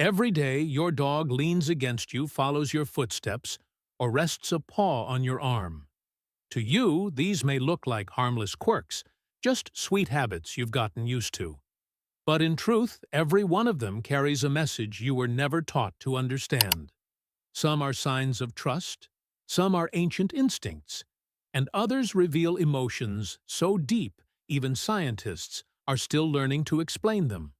Every day, your dog leans against you, follows your footsteps, or rests a paw on your arm. To you, these may look like harmless quirks, just sweet habits you've gotten used to. But in truth, every one of them carries a message you were never taught to understand. Some are signs of trust, some are ancient instincts, and others reveal emotions so deep even scientists are still learning to explain them.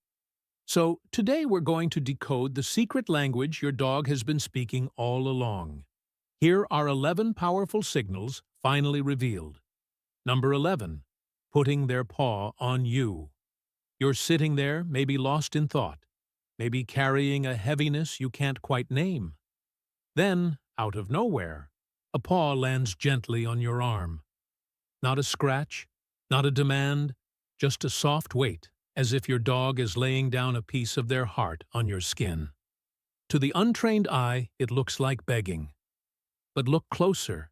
So, today we're going to decode the secret language your dog has been speaking all along. Here are 11 powerful signals finally revealed. Number 11. Putting their paw on you. You're sitting there, maybe lost in thought, maybe carrying a heaviness you can't quite name. Then, out of nowhere, a paw lands gently on your arm. Not a scratch, not a demand, just a soft weight, as if your dog is laying down a piece of their heart on your skin. To the untrained eye, it looks like begging. But look closer.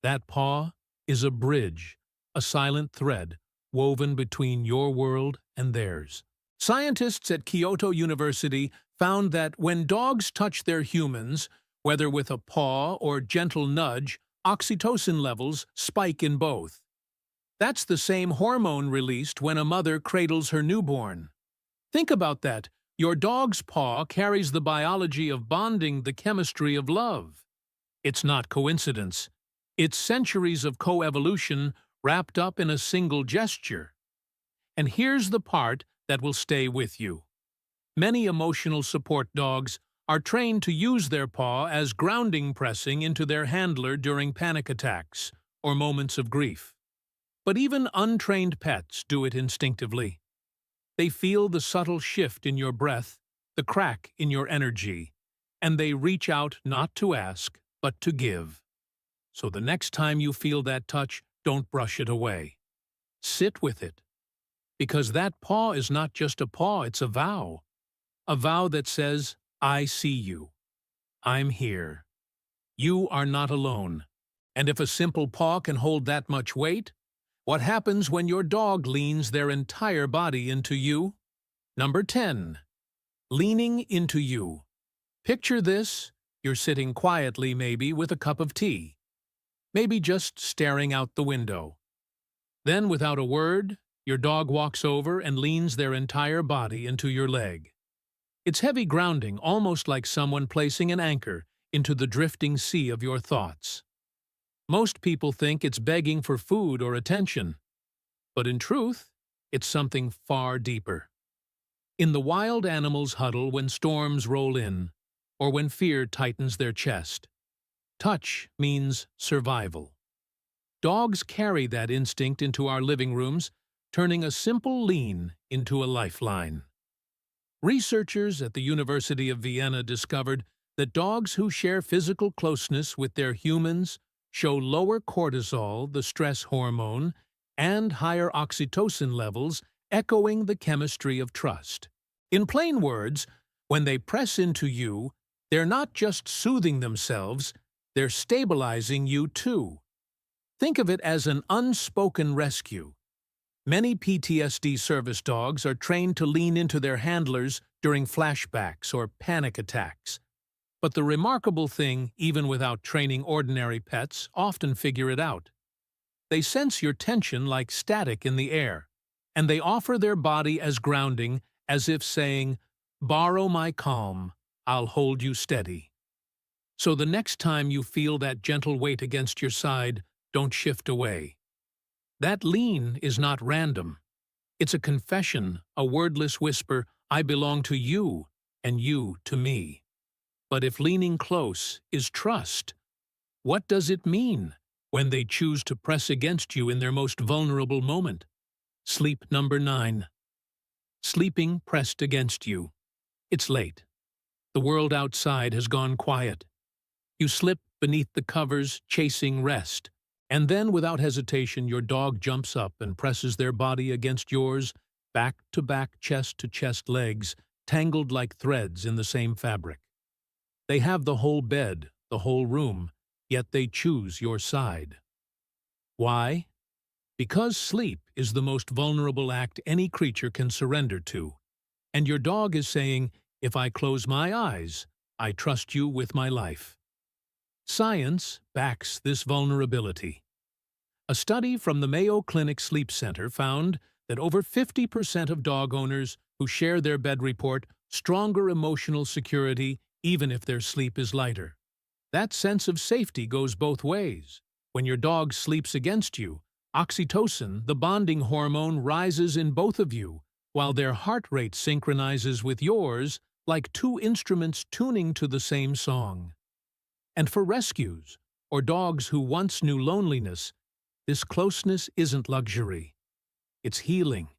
That paw is a bridge, a silent thread woven between your world and theirs. Scientists at Kyoto University found that when dogs touch their humans, whether with a paw or gentle nudge, oxytocin levels spike in both. That's the same hormone released when a mother cradles her newborn. Think about that. Your dog's paw carries the biology of bonding, the chemistry of love. It's not coincidence. It's centuries of coevolution wrapped up in a single gesture. And here's the part that will stay with you. Many emotional support dogs are trained to use their paw as grounding, pressing into their handler during panic attacks or moments of grief. But even untrained pets do it instinctively. They feel the subtle shift in your breath, the crack in your energy, and they reach out not to ask, but to give. So the next time you feel that touch, don't brush it away. Sit with it. Because that paw is not just a paw, it's a vow. A vow that says, I see you. I'm here. You are not alone. And if a simple paw can hold that much weight, what happens when your dog leans their entire body into you? Number 10. Leaning into you. Picture this. You're sitting quietly, maybe, with a cup of tea. Maybe just staring out the window. Then, without a word, your dog walks over and leans their entire body into your leg. It's heavy grounding, almost like someone placing an anchor into the drifting sea of your thoughts. Most people think it's begging for food or attention, but in truth, it's something far deeper. In the wild animals huddle when storms roll in, or when fear tightens their chest, touch means survival. Dogs carry that instinct into our living rooms, turning a simple lean into a lifeline. Researchers at the University of Vienna discovered that dogs who share physical closeness with their humans show lower cortisol, the stress hormone, and higher oxytocin levels, echoing the chemistry of trust. In plain words, when they press into you, they're not just soothing themselves, they're stabilizing you too. Think of it as an unspoken rescue. Many PTSD service dogs are trained to lean into their handlers during flashbacks or panic attacks. But the remarkable thing, even without training, ordinary pets often figure it out. They sense your tension like static in the air, and they offer their body as grounding, as if saying, "Borrow my calm, I'll hold you steady." So the next time you feel that gentle weight against your side, don't shift away. That lean is not random. It's a confession, a wordless whisper, I belong to you, and you to me. But if leaning close is trust, what does it mean when they choose to press against you in their most vulnerable moment? Sleep number 9. Sleeping pressed against you. It's late. The world outside has gone quiet. You slip beneath the covers, chasing rest, and then, without hesitation, your dog jumps up and presses their body against yours, back to back, chest to chest, legs tangled like threads in the same fabric. They have the whole bed, the whole room, yet they choose your side. Why? Because sleep is the most vulnerable act any creature can surrender to, and your dog is saying, If I close my eyes, I trust you with my life. Science backs this vulnerability. A study from the Mayo Clinic Sleep Center found that over 50% of dog owners who share their bed report stronger emotional security even if their sleep is lighter. That sense of safety goes both ways. When your dog sleeps against you, oxytocin, the bonding hormone, rises in both of you, while their heart rate synchronizes with yours like two instruments tuning to the same song. And for rescues, or dogs who once knew loneliness, this closeness isn't luxury. It's healing.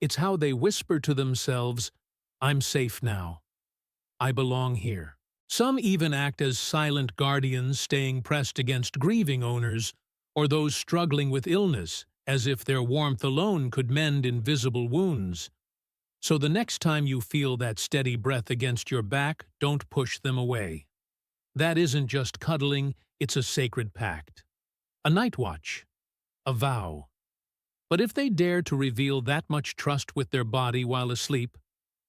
It's how they whisper to themselves, "I'm safe now. I belong here." Some even act as silent guardians, staying pressed against grieving owners or those struggling with illness, as if their warmth alone could mend invisible wounds. So the next time you feel that steady breath against your back, don't push them away. That isn't just cuddling, it's a sacred pact. A night watch. A vow. But if they dare to reveal that much trust with their body while asleep,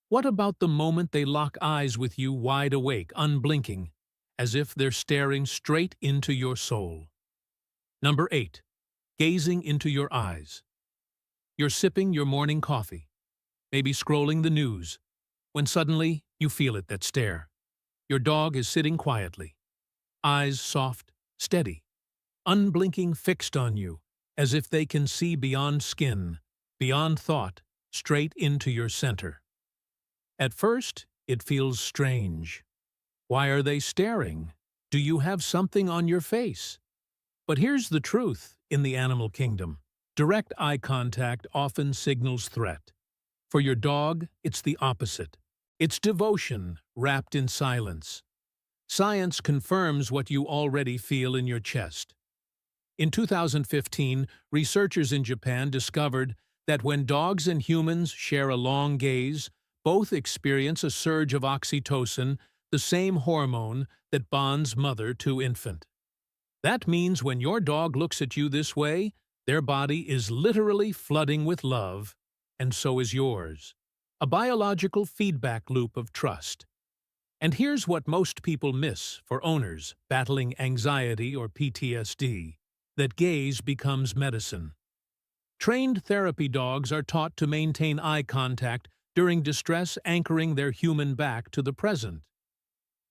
what about the moment they lock eyes with you wide awake, unblinking, as if they're staring straight into your soul? Number 8. Gazing into your eyes. You're sipping your morning coffee, maybe scrolling the news, when suddenly you feel it, that stare. Your dog is sitting quietly, eyes soft, steady, unblinking, fixed on you, as if they can see beyond skin, beyond thought, straight into your center. At first, it feels strange. Why are they staring? Do you have something on your face? But here's the truth in the animal kingdom. Direct eye contact often signals threat. For your dog, it's the opposite. It's devotion wrapped in silence. Science confirms what you already feel in your chest. In 2015, researchers in Japan discovered that when dogs and humans share a long gaze, both experience a surge of oxytocin, the same hormone that bonds mother to infant. That means when your dog looks at you this way, their body is literally flooding with love, and so is yours. A biological feedback loop of trust. And here's what most people miss for owners battling anxiety or PTSD. That gaze becomes medicine. Trained therapy dogs are taught to maintain eye contact during distress, anchoring their human back to the present.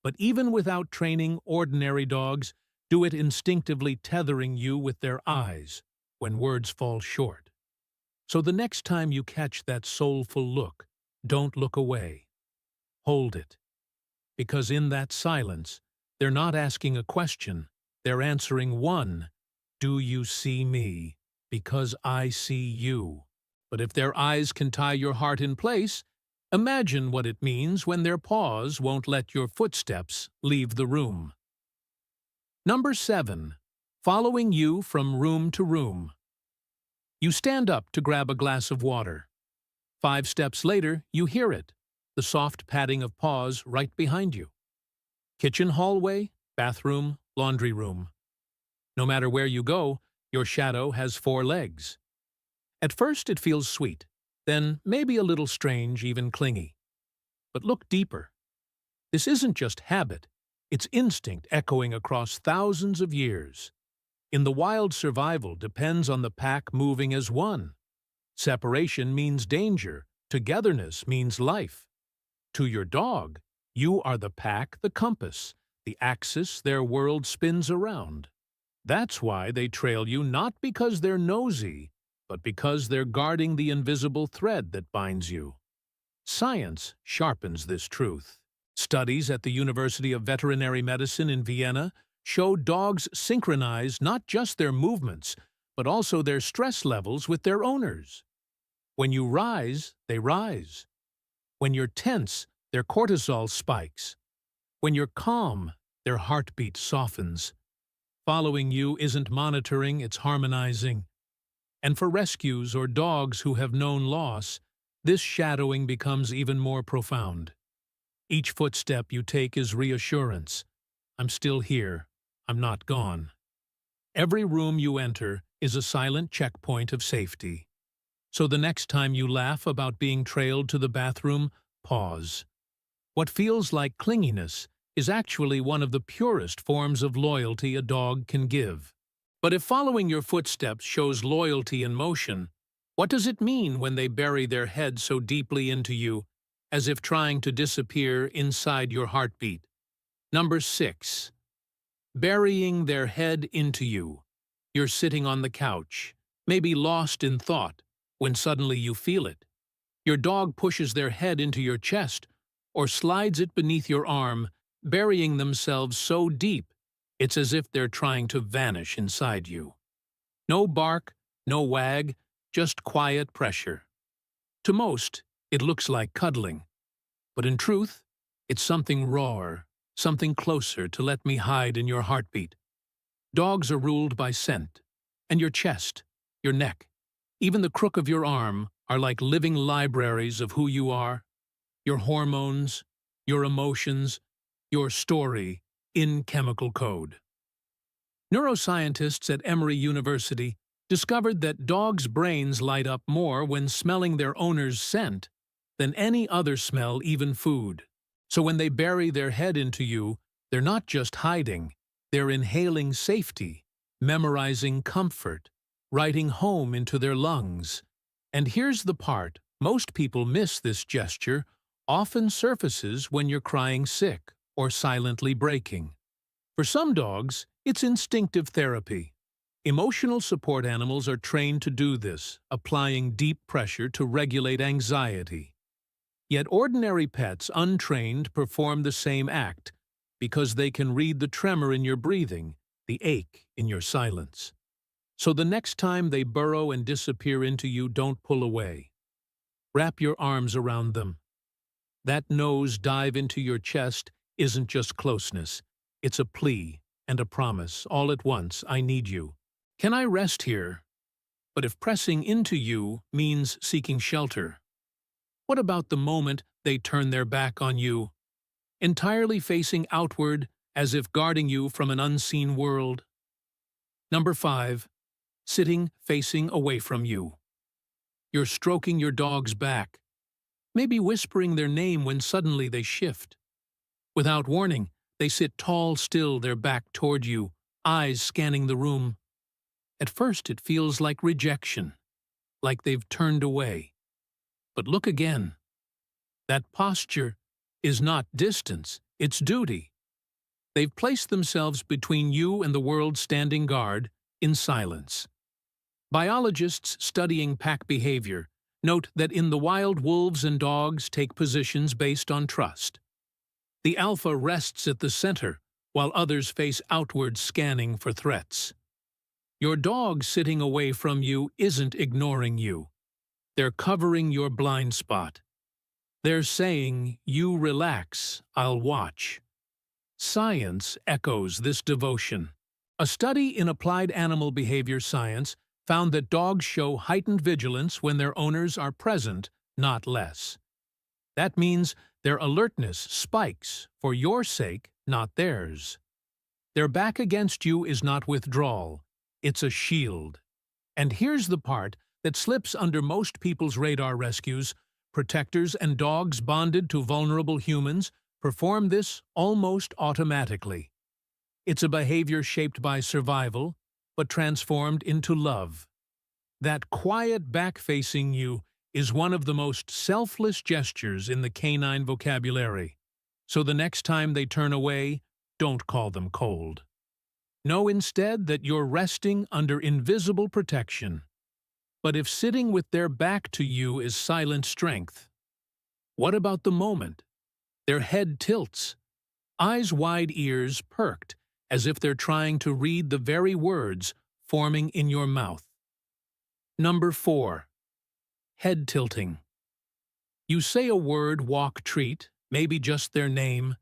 But even without training, ordinary dogs do it instinctively, tethering you with their eyes when words fall short. So the next time you catch that soulful look, don't look away. Hold it. Because in that silence, they're not asking a question, they're answering one. Do you see me? Because I see you. But if their eyes can tie your heart in place, imagine what it means when their paws won't let your footsteps leave the room. Number 7. Following you from room to room. You stand up to grab a glass of water. 5 steps later, you hear it, the soft padding of paws right behind you. Kitchen hallway, bathroom, laundry room. No matter where you go, your shadow has 4 legs. At first it feels sweet, then maybe a little strange, even clingy. But look deeper. This isn't just habit, it's instinct echoing across thousands of years. In the wild, survival depends on the pack moving as one. Separation means danger, togetherness means life. To your dog, you are the pack, the compass, the axis their world spins around. That's why they trail you, not because they're nosy, but because they're guarding the invisible thread that binds you. Science sharpens this truth. Studies at the University of Veterinary Medicine in Vienna show dogs synchronize not just their movements, but also their stress levels with their owners. When you rise, they rise. When you're tense, their cortisol spikes. When you're calm, their heartbeat softens. Following you isn't monitoring, it's harmonizing. And for rescues or dogs who have known loss, this shadowing becomes even more profound. Each footstep you take is reassurance. I'm still here. I'm not gone. Every room you enter is a silent checkpoint of safety. So the next time you laugh about being trailed to the bathroom, pause. What feels like clinginess is actually one of the purest forms of loyalty a dog can give. But if following your footsteps shows loyalty in motion, what does it mean when they bury their head so deeply into you, as if trying to disappear inside your heartbeat? Number 6. Burying their head into you. You're sitting on the couch, maybe lost in thought, when suddenly you feel it. Your dog pushes their head into your chest or slides it beneath your arm, burying themselves so deep it's as if they're trying to vanish inside you. No bark, no wag, just quiet pressure. To most, it looks like cuddling, but in truth, it's something rawer, something closer to let me hide in your heartbeat. Dogs are ruled by scent, and your chest, your neck, even the crook of your arm are like living libraries of who you are, your hormones, your emotions, your story in chemical code. Neuroscientists at Emory University discovered that dogs' brains light up more when smelling their owner's scent than any other smell, even food. So when they bury their head into you, they're not just hiding, they're inhaling safety, memorizing comfort, writing home into their lungs. And here's the part, most people miss this gesture, often surfaces when you're crying sick or silently breaking. For some dogs, it's instinctive therapy. Emotional support animals are trained to do this, applying deep pressure to regulate anxiety. Yet ordinary pets, untrained, perform the same act because they can read the tremor in your breathing, the ache in your silence. So the next time they burrow and disappear into you, don't pull away. Wrap your arms around them. That nose dive into your chest isn't just closeness. It's a plea and a promise, all at once. I need you. Can I rest here? But if pressing into you means seeking shelter, what about the moment they turn their back on you, entirely facing outward as if guarding you from an unseen world? Number 5. Sitting facing away from you. You're stroking your dog's back, maybe whispering their name when suddenly they shift. Without warning, they sit tall still, their back toward you, eyes scanning the room. At first it feels like rejection, like they've turned away. But look again. That posture is not distance, it's duty. They've placed themselves between you and the world, standing guard in silence. Biologists studying pack behavior note that in the wild, wolves and dogs take positions based on trust. The alpha rests at the center, while others face outward, scanning for threats. Your dog sitting away from you isn't ignoring you. They're covering your blind spot. They're saying, "You relax, I'll watch." Science echoes this devotion. A study in applied animal behavior science found that dogs show heightened vigilance when their owners are present, not less. That means their alertness spikes for your sake, not theirs. Their back against you is not withdrawal, it's a shield. And here's the part that slips under most people's radar: rescues, protectors, and dogs bonded to vulnerable humans perform this almost automatically. It's a behavior shaped by survival, but transformed into love. That quiet back facing you is one of the most selfless gestures in the canine vocabulary. So the next time they turn away, don't call them cold. Know instead that you're resting under invisible protection. But if sitting with their back to you is silent strength, what about the moment? Their head tilts, eyes wide, ears perked, as if they're trying to read the very words forming in your mouth. Number 4. Head tilting. You say a word, walk, treat, maybe just their name,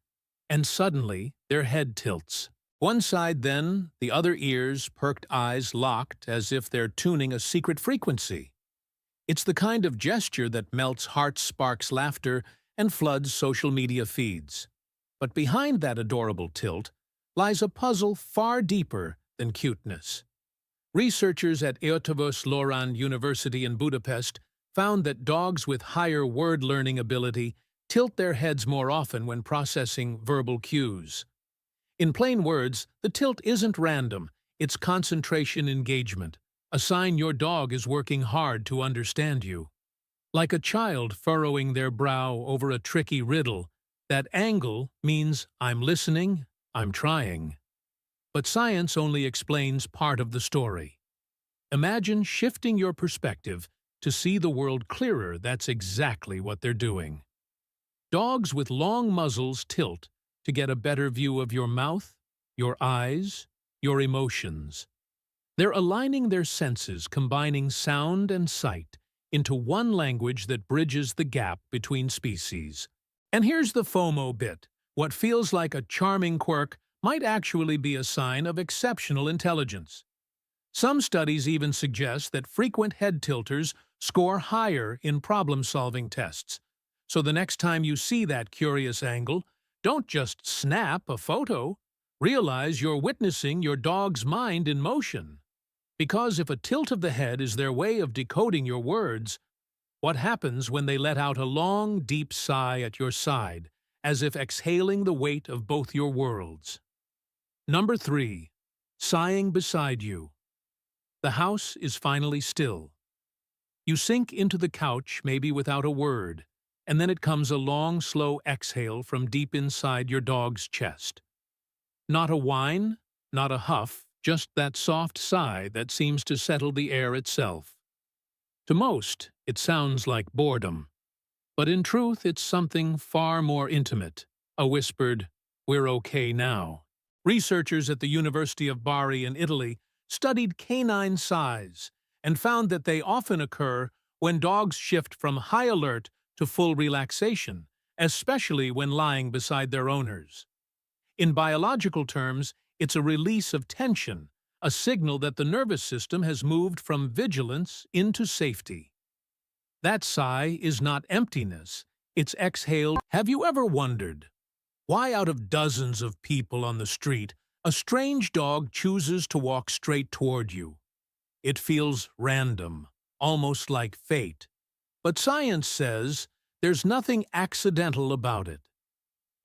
and suddenly their head tilts. One side then, the other, ears, perked, eyes locked, as if they're tuning a secret frequency. It's the kind of gesture that melts hearts, sparks laughter, and floods social media feeds. But behind that adorable tilt lies a puzzle far deeper than cuteness. Researchers at Eötvös Loránd University in Budapest found that dogs with higher word-learning ability tilt their heads more often when processing verbal cues. In plain words, the tilt isn't random, it's concentration engagement, a sign your dog is working hard to understand you. Like a child furrowing their brow over a tricky riddle, that angle means I'm listening, I'm trying. But science only explains part of the story. Imagine shifting your perspective to see the world clearer. That's exactly what they're doing. Dogs with long muzzles tilt to get a better view of your mouth, your eyes, your emotions. They're aligning their senses, combining sound and sight into one language that bridges the gap between species. And here's the FOMO bit. What feels like a charming quirk might actually be a sign of exceptional intelligence. Some studies even suggest that frequent head tilters score higher in problem-solving tests. So the next time you see that curious angle, don't just snap a photo. Realize you're witnessing your dog's mind in motion. Because if a tilt of the head is their way of decoding your words, what happens when they let out a long, deep sigh at your side, as if exhaling the weight of both your worlds? Number 3. Sighing beside you. The house is finally still. You sink into the couch, maybe without a word, and then it comes a long, slow exhale from deep inside your dog's chest. Not a whine, not a huff, just that soft sigh that seems to settle the air itself. To most, it sounds like boredom. But in truth, it's something far more intimate, a whispered, "We're okay now." Researchers at the University of Bari in Italy studied canine sighs and found that they often occur when dogs shift from high alert to full relaxation, especially when lying beside their owners. In biological terms, it's a release of tension, a signal that the nervous system has moved from vigilance into safety. That sigh is not emptiness, it's exhaled. Have you ever wondered why out of dozens of people on the street, a strange dog chooses to walk straight toward you? It feels random, almost like fate. But science says there's nothing accidental about it.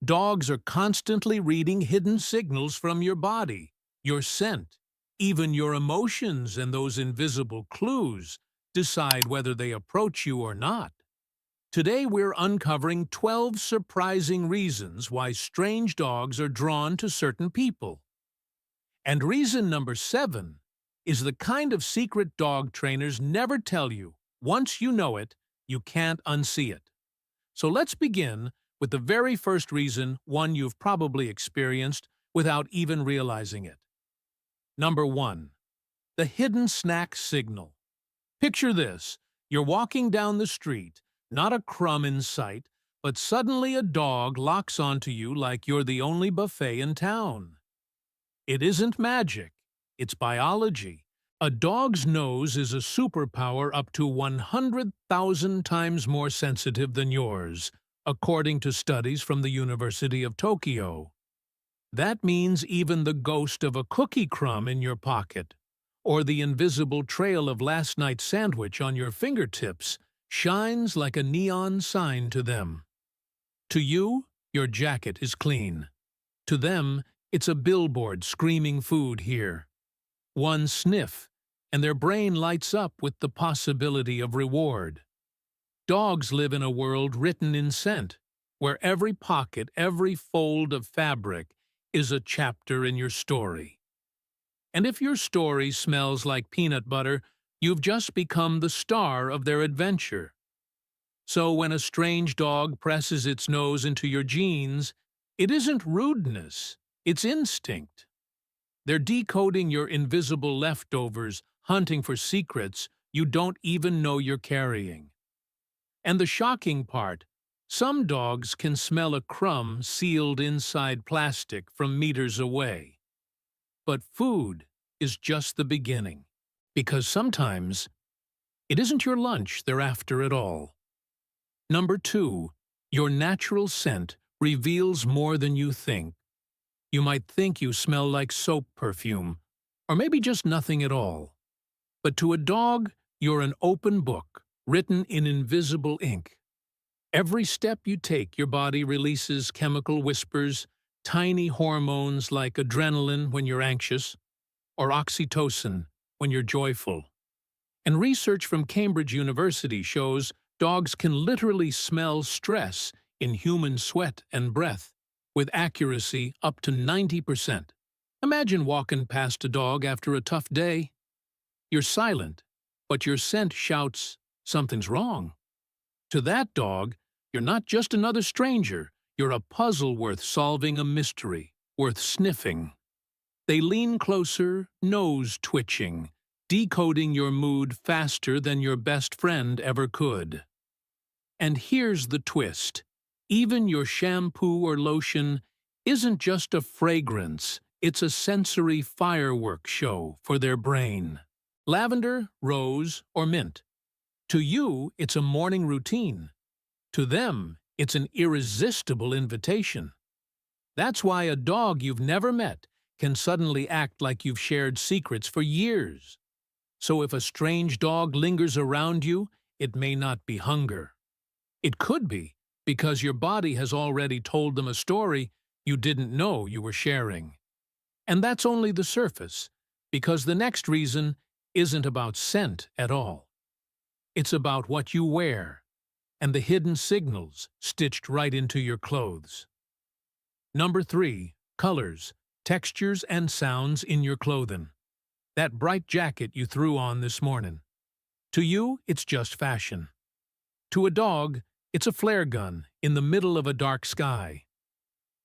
Dogs are constantly reading hidden signals from your body, your scent, even your emotions, and those invisible clues decide whether they approach you or not. Today we're uncovering 12 surprising reasons why strange dogs are drawn to certain people. And reason number 7 is the kind of secret dog trainers never tell you. Once you know it, you can't unsee it. So let's begin with the very first reason, one you've probably experienced without even realizing it. Number 1. The hidden snack signal. Picture this. You're walking down the street, not a crumb in sight, but suddenly a dog locks onto you like you're the only buffet in town. It isn't magic, it's biology. A dog's nose is a superpower up to 100,000 times more sensitive than yours, according to studies from the University of Tokyo. That means even the ghost of a cookie crumb in your pocket, or the invisible trail of last night's sandwich on your fingertips, shines like a neon sign to them. To you, your jacket is clean. To them, it's a billboard screaming food here. One sniff, and their brain lights up with the possibility of reward. Dogs live in a world written in scent, where every pocket, every fold of fabric is a chapter in your story. And if your story smells like peanut butter, you've just become the star of their adventure. So when a strange dog presses its nose into your jeans, it isn't rudeness, it's instinct. They're decoding your invisible leftovers, hunting for secrets you don't even know you're carrying. And the shocking part, some dogs can smell a crumb sealed inside plastic from meters away. But food is just the beginning, because sometimes it isn't your lunch they're after at all. Number 2, your natural scent reveals more than you think. You might think you smell like soap perfume, or maybe just nothing at all. But to a dog, you're an open book, written in invisible ink. Every step you take, your body releases chemical whispers, tiny hormones like adrenaline when you're anxious, or oxytocin when you're joyful. And research from Cambridge University shows dogs can literally smell stress in human sweat and breath, with accuracy up to 90%. Imagine walking past a dog after a tough day. You're silent, but your scent shouts, "Something's wrong." To that dog, you're not just another stranger, you're a puzzle worth solving, a mystery worth sniffing. They lean closer, nose twitching, decoding your mood faster than your best friend ever could. And here's the twist. Even your shampoo or lotion isn't just a fragrance, it's a sensory fireworks show for their brain. Lavender, rose, or mint. To you, it's a morning routine. To them, it's an irresistible invitation. That's why a dog you've never met can suddenly act like you've shared secrets for years. So if a strange dog lingers around you, it may not be hunger. It could be because your body has already told them a story you didn't know you were sharing. And that's only the surface, because the next reason isn't about scent at all. It's about what you wear and the hidden signals stitched right into your clothes. Number 3. Colors, textures, and sounds in your clothing. That bright jacket you threw on this morning. To you, it's just fashion. To a dog, it's a flare gun in the middle of a dark sky.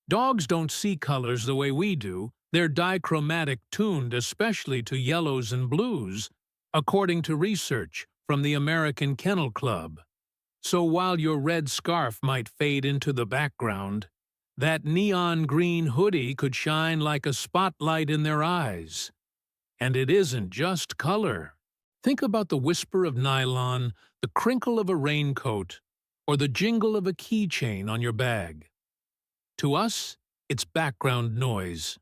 Dogs don't see colors the way we do. They're dichromatic, tuned especially to yellows and blues, according to research from the American Kennel Club. So while your red scarf might fade into the background, that neon green hoodie could shine like a spotlight in their eyes. And it isn't just color. Think about the whisper of nylon, the crinkle of a raincoat, or the jingle of a keychain on your bag. To us, it's background noise.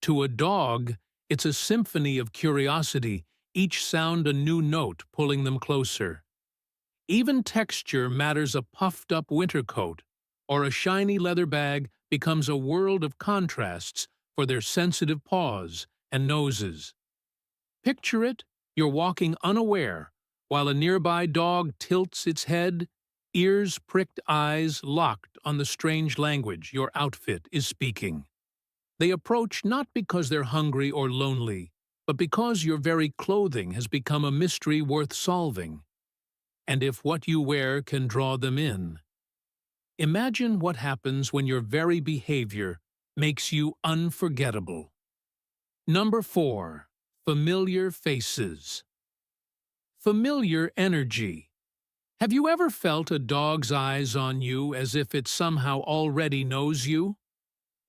To a dog, it's a symphony of curiosity, each sound a new note pulling them closer. Even texture matters. A puffed-up winter coat or a shiny leather bag becomes a world of contrasts for their sensitive paws and noses. Picture it, you're walking unaware, while a nearby dog tilts its head, ears pricked, eyes locked on the strange language your outfit is speaking. They approach not because they're hungry or lonely, but because your very clothing has become a mystery worth solving. And if what you wear can draw them in, imagine what happens when your very behavior makes you unforgettable. Number 4. Familiar faces. Familiar energy. Have you ever felt a dog's eyes on you as if it somehow already knows you?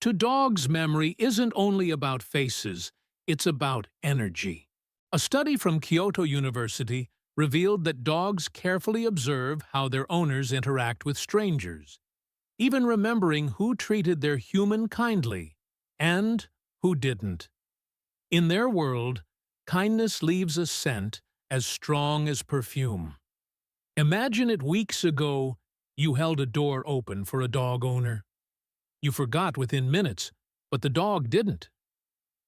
To dogs, memory isn't only about faces, it's about energy. A study from Kyoto University revealed that dogs carefully observe how their owners interact with strangers, even remembering who treated their human kindly and who didn't. In their world, kindness leaves a scent as strong as perfume. Imagine it weeks ago, you held a door open for a dog owner. You forgot within minutes, but the dog didn't.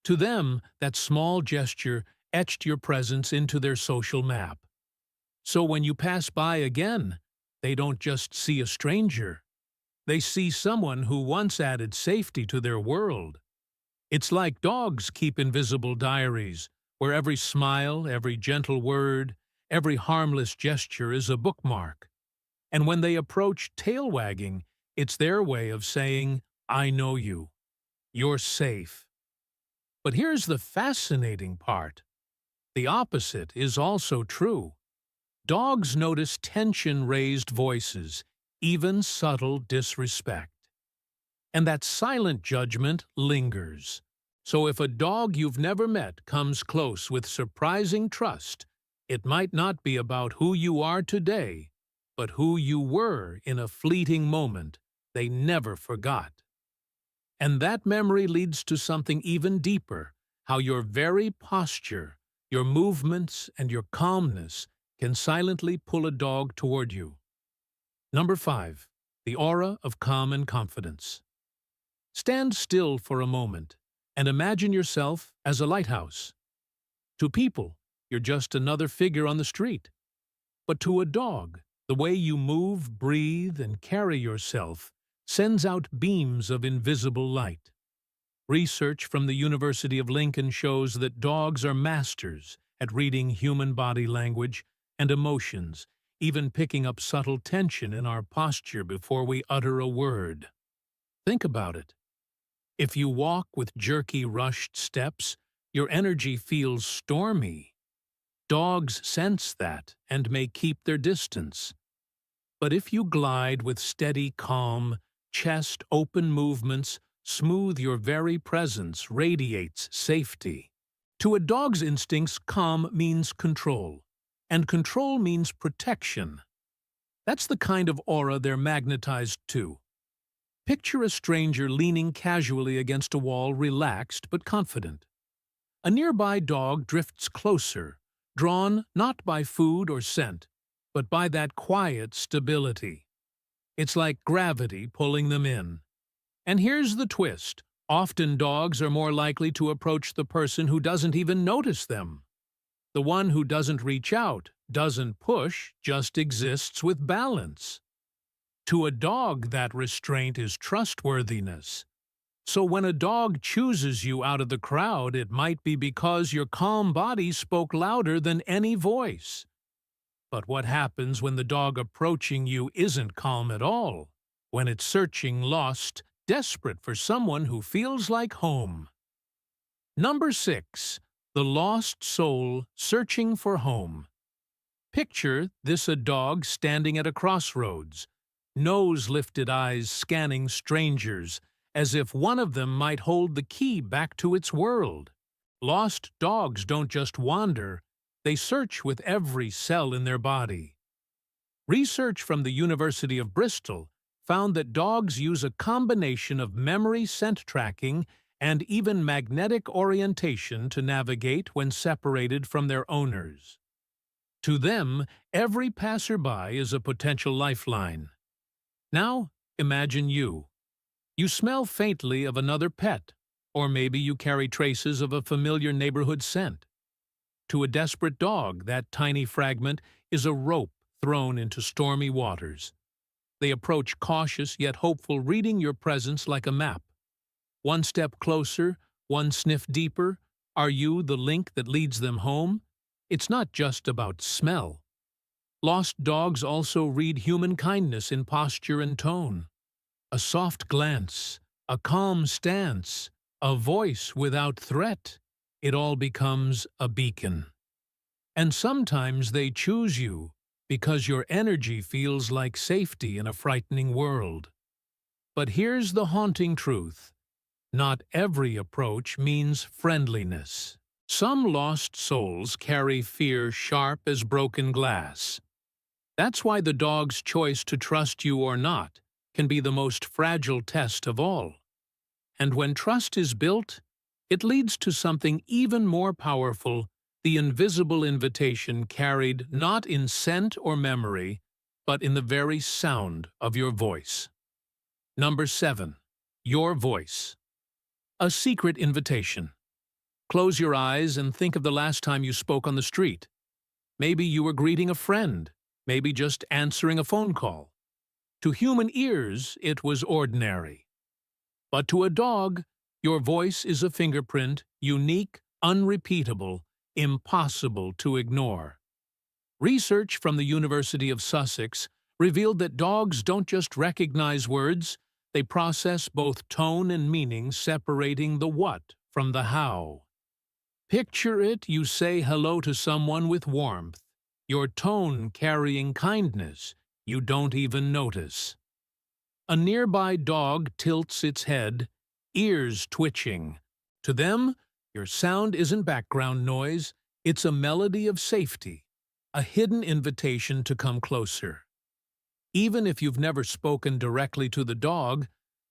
To them, that small gesture etched your presence into their social map. So when you pass by again, they don't just see a stranger. They see someone who once added safety to their world. It's like dogs keep invisible diaries, where every smile, every gentle word, every harmless gesture is a bookmark. And when they approach tail wagging, it's their way of saying, "I know you. You're safe." But here's the fascinating part. The opposite is also true. Dogs notice tension-raised voices, even subtle disrespect. And that silent judgment lingers. So if a dog you've never met comes close with surprising trust, it might not be about who you are today, but who you were in a fleeting moment they never forgot. And that memory leads to something even deeper, how your very posture, your movements, and your calmness can silently pull a dog toward you. Number 5. The aura of calm and confidence. Stand still for a moment and imagine yourself as a lighthouse. To people, you're just another figure on the street. But to a dog, the way you move, breathe, and carry yourself sends out beams of invisible light. Research from the University of Lincoln shows that dogs are masters at reading human body language and emotions, even picking up subtle tension in our posture before we utter a word. Think about it. If you walk with jerky, rushed steps, your energy feels stormy. Dogs sense that and may keep their distance. But if you glide with steady, calm, chest-open movements, smooth, your very presence radiates safety. To a dog's instincts, calm means control, and control means protection. That's the kind of aura they're magnetized to. Picture a stranger leaning casually against a wall, relaxed but confident. A nearby dog drifts closer, drawn not by food or scent, but by that quiet stability. It's like gravity pulling them in. And here's the twist. Often dogs are more likely to approach the person who doesn't even notice them. The one who doesn't reach out, doesn't push, just exists with balance. To a dog, that restraint is trustworthiness. So when a dog chooses you out of the crowd, it might be because your calm body spoke louder than any voice. But what happens when the dog approaching you isn't calm at all? When it's searching, lost, desperate for someone who feels like home. Number 6. The lost soul searching for home. Picture this: a dog standing at a crossroads, nose-lifted eyes scanning strangers, as if one of them might hold the key back to its world. Lost dogs don't just wander, they search with every cell in their body. Research from the University of Bristol found that dogs use a combination of memory, scent tracking, and even magnetic orientation to navigate when separated from their owners. To them, every passerby is a potential lifeline. Now, imagine you. You smell faintly of another pet, or maybe you carry traces of a familiar neighborhood scent. To a desperate dog, that tiny fragment is a rope thrown into stormy waters. They approach cautious yet hopeful, reading your presence like a map. One step closer, one sniff deeper. Are you the link that leads them home? It's not just about smell. Lost dogs also read human kindness in posture and tone. A soft glance, a calm stance, a voice without threat. It all becomes a beacon. And sometimes they choose you because your energy feels like safety in a frightening world. But here's the haunting truth. Not every approach means friendliness. Some lost souls carry fear sharp as broken glass. That's why the dog's choice to trust you or not can be the most fragile test of all. And when trust is built, it leads to something even more powerful: the invisible invitation carried not in scent or memory, but in the very sound of your voice. Number 7. Your voice. A secret invitation. Close your eyes and think of the last time you spoke on the street. Maybe you were greeting a friend, maybe just answering a phone call. To human ears, it was ordinary. But to a dog, your voice is a fingerprint, unique, unrepeatable, impossible to ignore. Research from the University of Sussex revealed that dogs don't just recognize words, they process both tone and meaning, separating the what from the how. Picture it: you say hello to someone with warmth, your tone carrying kindness, you don't even notice. A nearby dog tilts its head, ears twitching. To them, your sound isn't background noise, it's a melody of safety, a hidden invitation to come closer. Even if you've never spoken directly to the dog,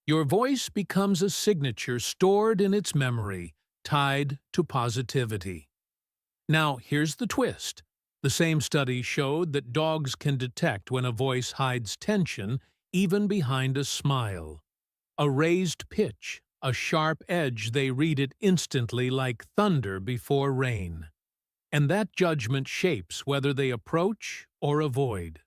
your voice becomes a signature stored in its memory, tied to positivity. Now, here's the twist. The same study showed that dogs can detect when a voice hides tension even behind a smile. A raised pitch, a sharp edge, they read it instantly like thunder before rain. And that judgment shapes whether they approach or avoid.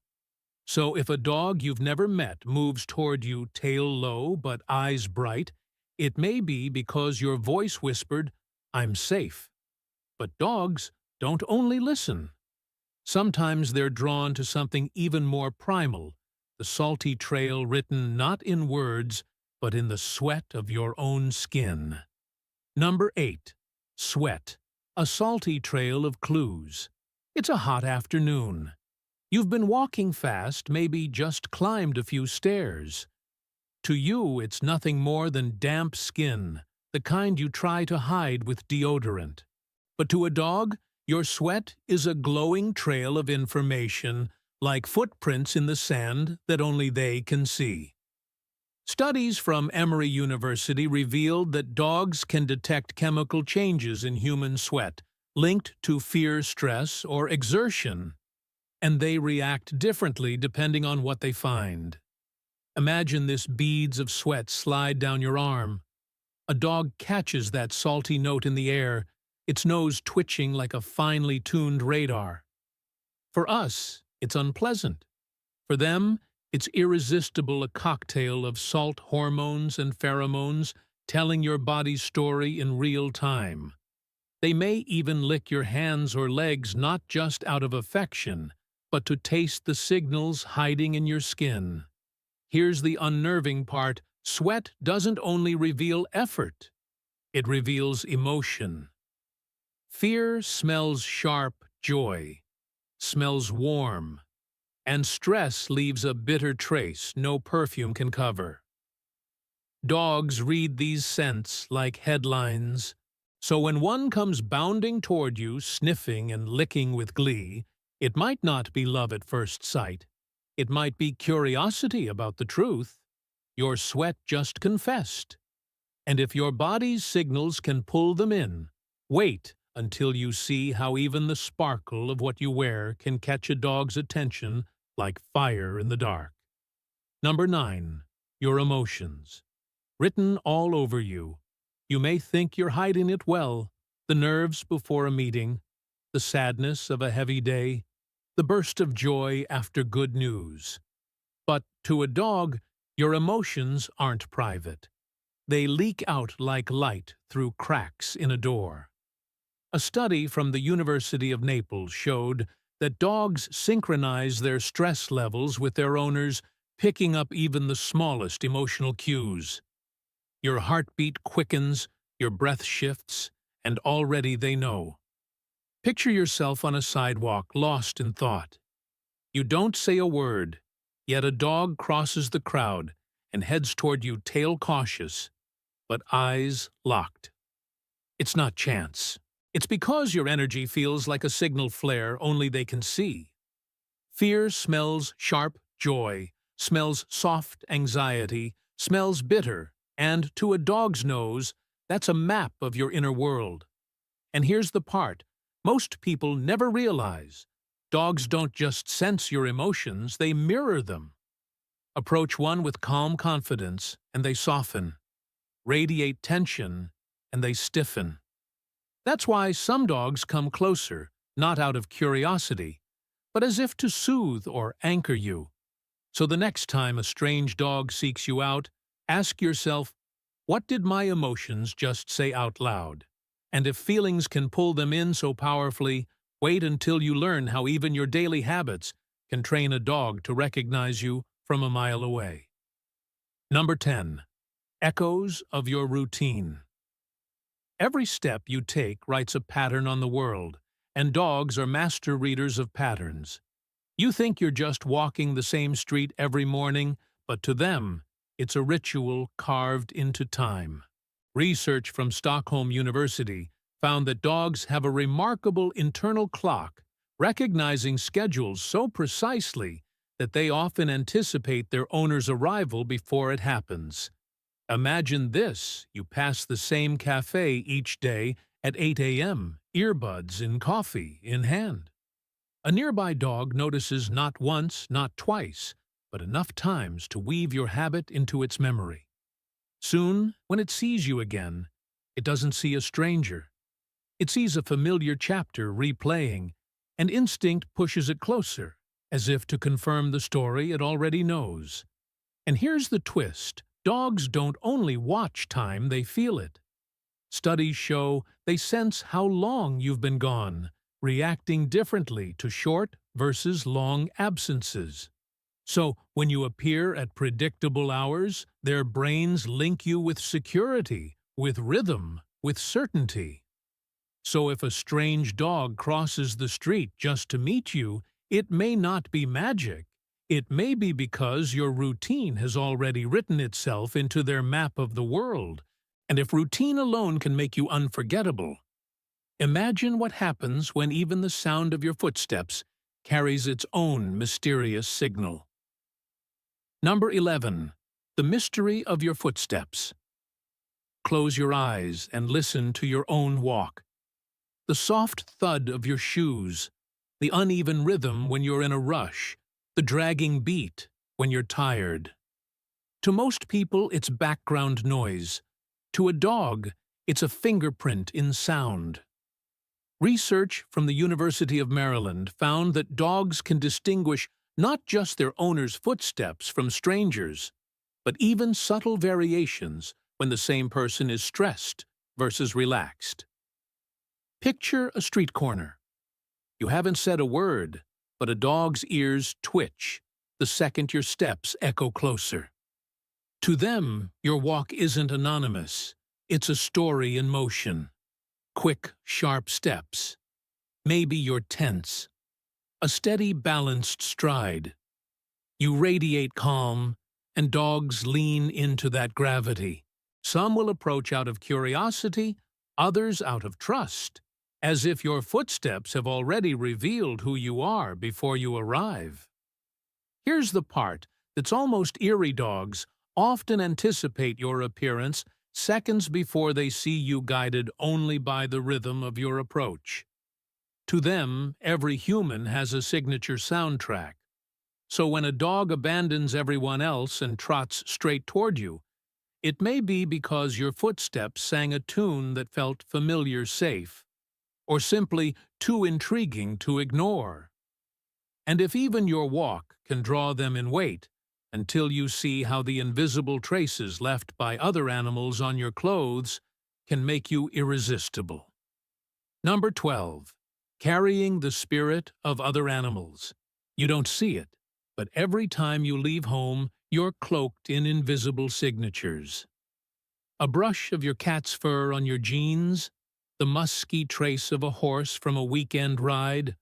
So if a dog you've never met moves toward you tail low but eyes bright, it may be because your voice whispered, "I'm safe." But dogs don't only listen. Sometimes they're drawn to something even more primal, the salty trail written not in words, but in the sweat of your own skin. Number 8. Sweat. A salty trail of clues. It's a hot afternoon. You've been walking fast, maybe just climbed a few stairs. To you, it's nothing more than damp skin, the kind you try to hide with deodorant. But to a dog, your sweat is a glowing trail of information, like footprints in the sand that only they can see. Studies from Emory University revealed that dogs can detect chemical changes in human sweat, linked to fear, stress, or exertion, and they react differently depending on what they find. Imagine this: beads of sweat slide down your arm. A dog catches that salty note in the air, its nose twitching like a finely tuned radar. For us, it's unpleasant. For them, it's irresistible, a cocktail of salt hormones and pheromones telling your body's story in real time. They may even lick your hands or legs not just out of affection, but to taste the signals hiding in your skin. Here's the unnerving part: sweat doesn't only reveal effort, it reveals emotion. Fear smells sharp, joy smells warm, and stress leaves a bitter trace no perfume can cover. Dogs read these scents like headlines, so when one comes bounding toward you, sniffing and licking with glee, it might not be love at first sight. It might be curiosity about the truth. Your sweat just confessed. And if your body's signals can pull them in, wait until you see how even the sparkle of what you wear can catch a dog's attention like fire in the dark. Number 9. Your emotions. Written all over you. You may think you're hiding it well: the nerves before a meeting, the sadness of a heavy day, the burst of joy after good news. But to a dog, your emotions aren't private. They leak out like light through cracks in a door. A study from the University of Naples showed that dogs synchronize their stress levels with their owners, picking up even the smallest emotional cues. Your heartbeat quickens, your breath shifts, and already they know. Picture yourself on a sidewalk, lost in thought. You don't say a word, yet a dog crosses the crowd and heads toward you, tail cautious, but eyes locked. It's not chance. It's because your energy feels like a signal flare only they can see. Fear smells sharp joy, smells soft anxiety, smells bitter, and to a dog's nose, that's a map of your inner world. And here's the part most people never realize: dogs don't just sense your emotions, they mirror them. Approach one with calm confidence, and they soften. Radiate tension, and they stiffen. That's why some dogs come closer, not out of curiosity, but as if to soothe or anchor you. So the next time a strange dog seeks you out, ask yourself, what did my emotions just say out loud? And if feelings can pull them in so powerfully, wait until you learn how even your daily habits can train a dog to recognize you from a mile away. Number 10. Echoes of your routine. Every step you take writes a pattern on the world, and dogs are master readers of patterns. You think you're just walking the same street every morning, but to them, it's a ritual carved into time. Research from Stockholm University found that dogs have a remarkable internal clock, recognizing schedules so precisely that they often anticipate their owner's arrival before it happens. Imagine this: you pass the same cafe each day at 8 a.m., earbuds and coffee in hand. A nearby dog notices not once, not twice, but enough times to weave your habit into its memory. Soon, when it sees you again, it doesn't see a stranger. It sees a familiar chapter replaying, and instinct pushes it closer, as if to confirm the story it already knows. And here's the twist. Dogs don't only watch time, they feel it. Studies show they sense how long you've been gone, reacting differently to short versus long absences. So, when you appear at predictable hours, their brains link you with security, with rhythm, with certainty. So if a strange dog crosses the street just to meet you, it may not be magic. It may be because your routine has already written itself into their map of the world. And if routine alone can make you unforgettable, imagine what happens when even the sound of your footsteps carries its own mysterious signal. Number 11. The mystery of your footsteps. Close your eyes and listen to your own walk. The soft thud of your shoes, the uneven rhythm when you're in a rush, the dragging beat when you're tired. To most people, it's background noise. To a dog, it's a fingerprint in sound. Research from the University of Maryland found that dogs can distinguish not just their owner's footsteps from strangers, but even subtle variations when the same person is stressed versus relaxed. Picture a street corner. You haven't said a word, but a dog's ears twitch the second your steps echo closer. To them, your walk isn't anonymous. It's a story in motion. Quick, sharp steps. Maybe you're tense. A steady, balanced stride. You radiate calm, and dogs lean into that gravity. Some will approach out of curiosity, others out of trust, as if your footsteps have already revealed who you are before you arrive. Here's the part that's almost eerie. Dogs often anticipate your appearance seconds before they see you, guided only by the rhythm of your approach. To them, every human has a signature soundtrack. So when a dog abandons everyone else and trots straight toward you, it may be because your footsteps sang a tune that felt familiar, safe, or simply too intriguing to ignore. And if even your walk can draw them in, wait until you see how the invisible traces left by other animals on your clothes can make you irresistible. Number 12. Carrying the spirit of other animals. You don't see it, but every time you leave home, you're cloaked in invisible signatures. A brush of your cat's fur on your jeans, the musky trace of a horse from a weekend ride,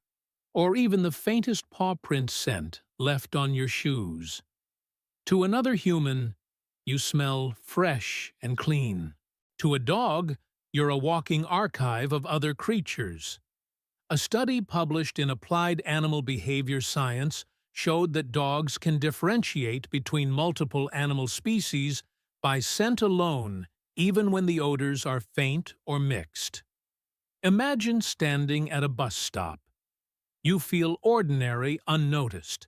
or even the faintest paw print scent left on your shoes. To another human, you smell fresh and clean. To a dog, you're a walking archive of other creatures. A study published in Applied Animal Behavior Science showed that dogs can differentiate between multiple animal species by scent alone, even when the odors are faint or mixed. Imagine standing at a bus stop. You feel ordinary, unnoticed.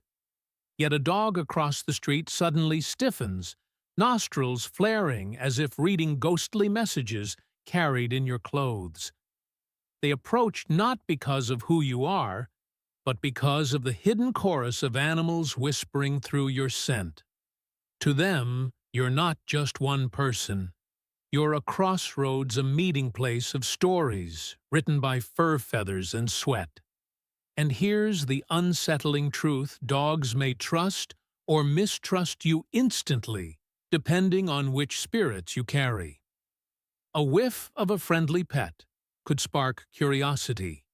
Yet a dog across the street suddenly stiffens, nostrils flaring as if reading ghostly messages carried in your clothes. They approach not because of who you are, but because of the hidden chorus of animals whispering through your scent. To them, you're not just one person. You're a crossroads, a meeting place of stories written by fur feathers and sweat. And here's the unsettling truth: dogs may trust or mistrust you instantly, depending on which spirits you carry. A whiff of a friendly pet could spark curiosity.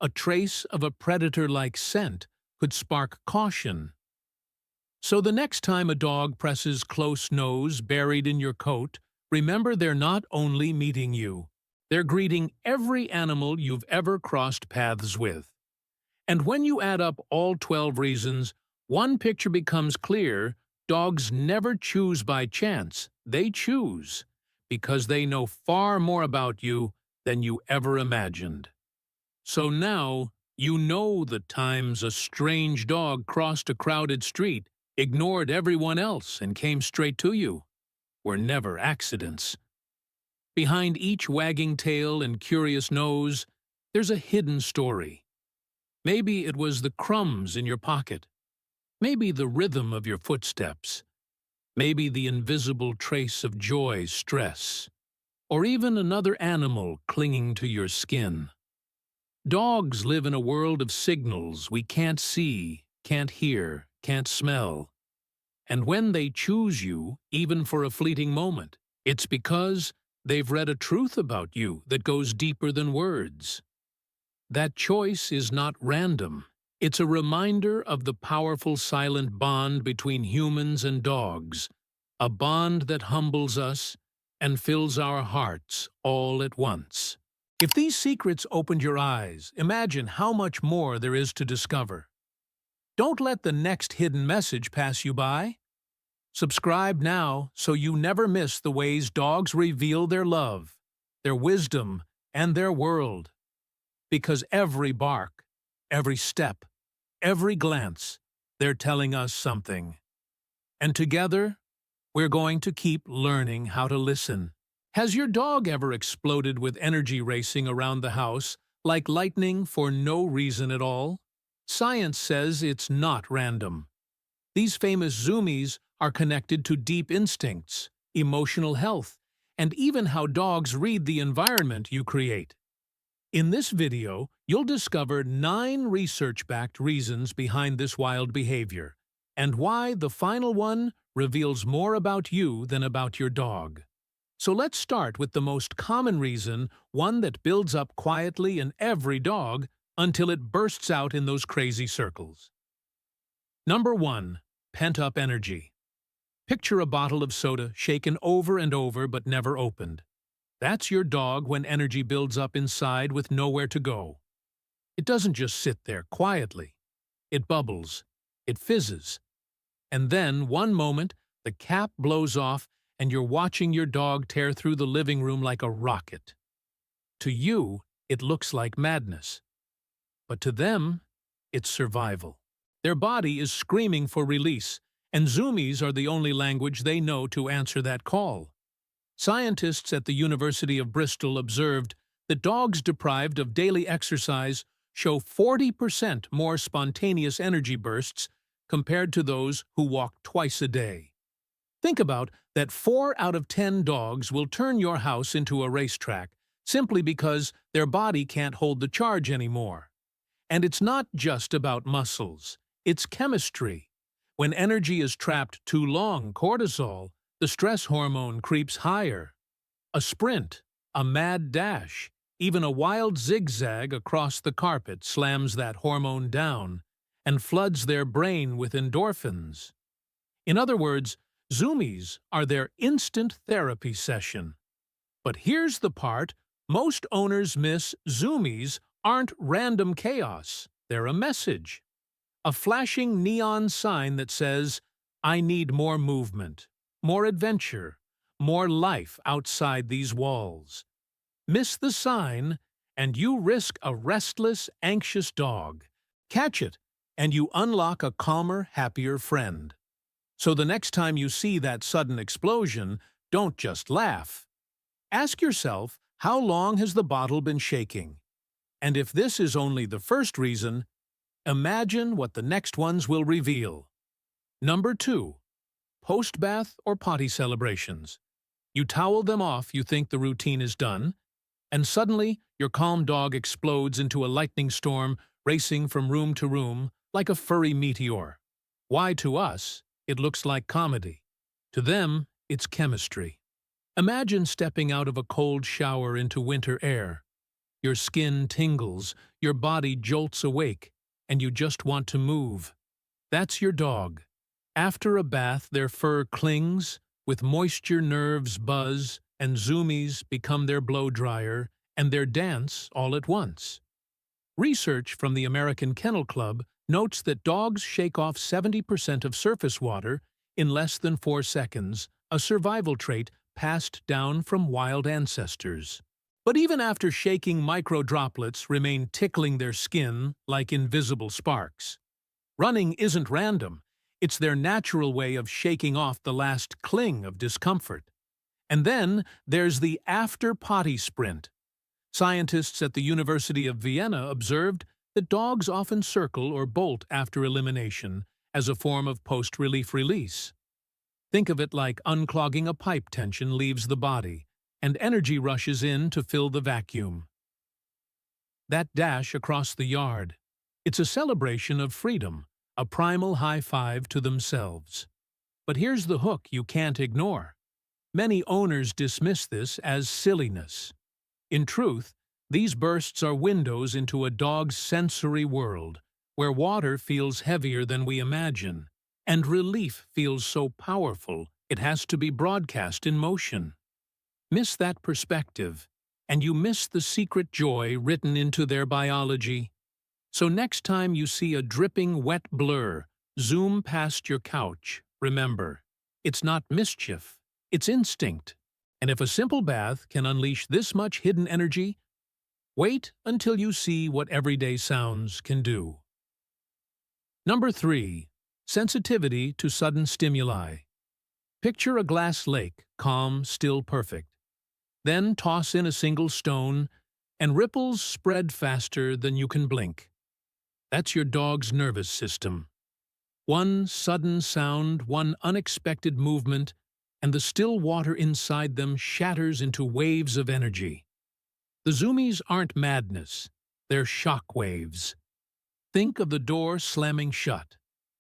A trace of a predator-like scent could spark caution. So the next time a dog presses close nose buried in your coat, remember they're not only meeting you, they're greeting every animal you've ever crossed paths with. And when you add up all 12 reasons, one picture becomes clear: dogs never choose by chance, they choose because they know far more about you than you ever imagined. So now, You know the times a strange dog crossed a crowded street, ignored everyone else, and came straight to you. Were never accidents. Behind each wagging tail and curious nose, there's a hidden story. Maybe it was the crumbs in your pocket. Maybe the rhythm of your footsteps. Maybe the invisible trace of joy, stress. Or even another animal clinging to your skin. Dogs live in a world of signals we can't see, can't hear, can't smell. And when they choose you, even for a fleeting moment, it's because they've read a truth about you that goes deeper than words. That choice is not random. It's a reminder of the powerful silent bond between humans and dogs, a bond that humbles us and fills our hearts all at once. If these secrets opened your eyes, imagine how much more there is to discover. Don't let the next hidden message pass you by. Subscribe now so you never miss the ways dogs reveal their love, their wisdom, and their world. Because every bark, every step, every glance, they're telling us something. And together, we're going to keep learning how to listen. Has your dog ever exploded with energy racing around the house, like lightning for no reason at all? Science says it's not random. These famous zoomies are connected to deep instincts, emotional health, and even how dogs read the environment you create. In this video, you'll discover 9 research-backed reasons behind this wild behavior, and why the final one reveals more about you than about your dog. So let's start with the most common reason, one that builds up quietly in every dog until it bursts out in those crazy circles. Number 1. Pent-up energy. Picture a bottle of soda shaken over and over but never opened. That's your dog when energy builds up inside with nowhere to go. It doesn't just sit there quietly. It bubbles. It fizzes. And then, one moment, the cap blows off and you're watching your dog tear through the living room like a rocket. To you, it looks like madness. But to them, it's survival. Their body is screaming for release, and zoomies are the only language they know to answer that call. Scientists at the University of Bristol observed that dogs deprived of daily exercise show 40% more spontaneous energy bursts compared to those who walk twice a day. Think about that 4 out of 10 dogs will turn your house into a racetrack simply because their body can't hold the charge anymore. And it's not just about muscles, it's chemistry. When energy is trapped too long, cortisol, the stress hormone, creeps higher. A sprint, a mad dash, even a wild zigzag across the carpet slams that hormone down and floods their brain with endorphins. In other words, zoomies are their instant therapy session. But here's the part most owners miss: zoomies aren't random chaos. They're a message. A flashing neon sign that says, I need more movement, more adventure, more life outside these walls. Miss the sign, and you risk a restless, anxious dog. Catch it, and you unlock a calmer, happier friend. So the next time you see that sudden explosion, don't just laugh. Ask yourself, how long has the bottle been shaking? And if this is only the first reason, imagine what the next ones will reveal. Number 2. Post-bath or potty celebrations. You towel them off, you think the routine is done, and suddenly your calm dog explodes into a lightning storm, racing from room to room like a furry meteor. Why, to us, it looks like comedy. To them, it's chemistry. Imagine stepping out of a cold shower into winter air. Your skin tingles, your body jolts awake, and you just want to move. That's your dog. After a bath, their fur clings, with moisture nerves buzz, and zoomies become their blow dryer and their dance all at once. Research from the American Kennel Club notes that dogs shake off 70% of surface water in less than 4 seconds, a survival trait passed down from wild ancestors. But even after shaking, micro-droplets remain tickling their skin like invisible sparks. Running isn't random. It's their natural way of shaking off the last cling of discomfort. And then there's the after-potty sprint. Scientists at the University of Vienna observed that dogs often circle or bolt after elimination as a form of post-relief release. Think of it like unclogging a pipe. Tension leaves the body, and energy rushes in to fill the vacuum. That dash across the yard. It's a celebration of freedom, a primal high five to themselves. But here's the hook you can't ignore. Many owners dismiss this as silliness. In truth, these bursts are windows into a dog's sensory world, where water feels heavier than we imagine, and relief feels so powerful it has to be broadcast in motion. Miss that perspective, and you miss the secret joy written into their biology. So next time you see a dripping wet blur zoom past your couch, remember, it's not mischief, it's instinct. And if a simple bath can unleash this much hidden energy, wait until you see what everyday sounds can do. Number 3. Sensitivity to sudden stimuli. Picture a glass lake, calm, still perfect. Then toss in a single stone, and ripples spread faster than you can blink. That's your dog's nervous system. One sudden sound, one unexpected movement, and the still water inside them shatters into waves of energy. The zoomies aren't madness, they're shock waves. Think of the door slamming shut,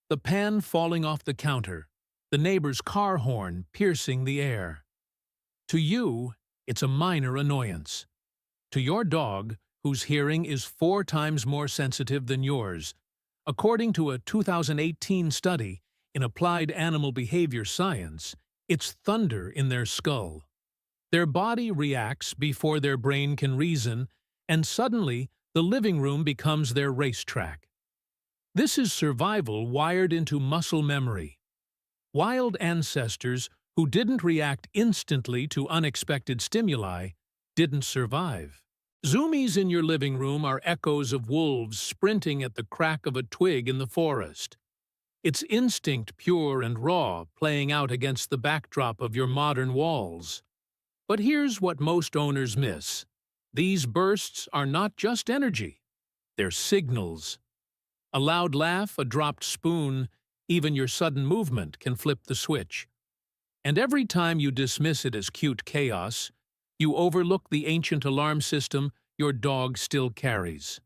the pan falling off the counter, the neighbor's car horn piercing the air. To you, it's a minor annoyance. To your dog, whose hearing is 4 times more sensitive than yours, according to a 2018 study in Applied Animal Behavior Science, it's thunder in their skull. Their body reacts before their brain can reason, and suddenly the living room becomes their racetrack. This is survival wired into muscle memory. Wild ancestors who didn't react instantly to unexpected stimuli didn't survive. Zoomies in your living room are echoes of wolves sprinting at the crack of a twig in the forest. It's instinct pure and raw, playing out against the backdrop of your modern walls. But here's what most owners miss. These bursts are not just energy. They're signals. A loud laugh, a dropped spoon, even your sudden movement can flip the switch. And every time you dismiss it as cute chaos, you overlook the ancient alarm system your dog still carries.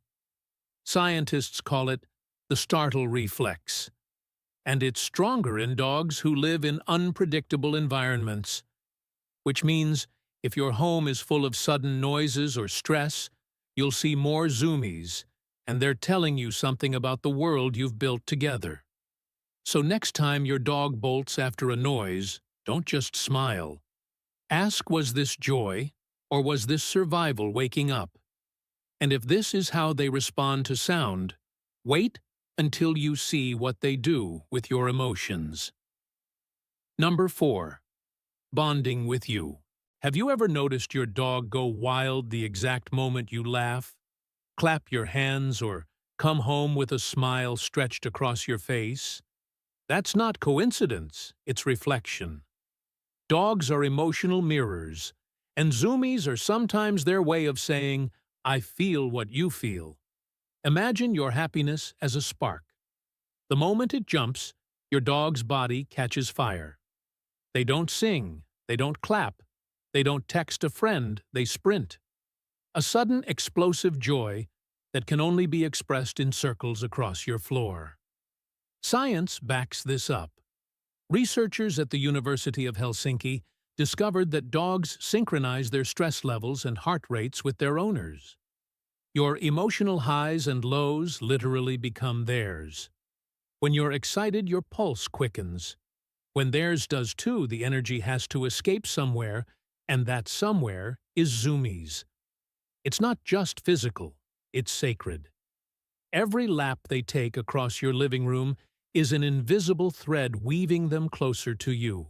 Scientists call it the startle reflex. And it's stronger in dogs who live in unpredictable environments. Which means, if your home is full of sudden noises or stress, you'll see more zoomies, and they're telling you something about the world you've built together. So next time your dog bolts after a noise, don't just smile. Ask, was this joy, or was this survival waking up? And if this is how they respond to sound, wait until you see what they do with your emotions. Number 4. Bonding with you. Have you ever noticed your dog go wild the exact moment you laugh, clap your hands, or come home with a smile stretched across your face? That's not coincidence, it's reflection. Dogs are emotional mirrors, and zoomies are sometimes their way of saying, I feel what you feel. Imagine your happiness as a spark. The moment it jumps, your dog's body catches fire. They don't sing, they don't clap, they don't text a friend, they sprint. A sudden explosive joy that can only be expressed in circles across your floor. Science backs this up. Researchers at the University of Helsinki discovered that dogs synchronize their stress levels and heart rates with their owners. Your emotional highs and lows literally become theirs. When you're excited, your pulse quickens. When theirs does too, the energy has to escape somewhere, and that somewhere is zoomies. It's not just physical, it's sacred. Every lap they take across your living room is an invisible thread weaving them closer to you.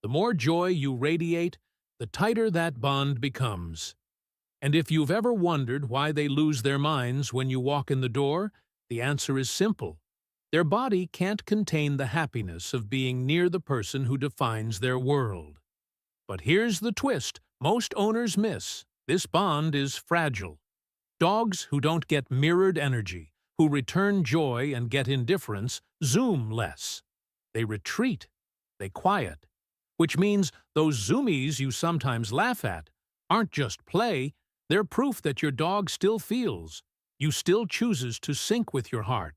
The more joy you radiate, the tighter that bond becomes. And if you've ever wondered why they lose their minds when you walk in the door, the answer is simple. Their body can't contain the happiness of being near the person who defines their world. But here's the twist most owners miss. This bond is fragile. Dogs who don't get mirrored energy, who return joy and get indifference, zoom less. They retreat. They quiet. Which means those zoomies you sometimes laugh at aren't just play, they're proof that your dog still feels. You still chooses to sync with your heart.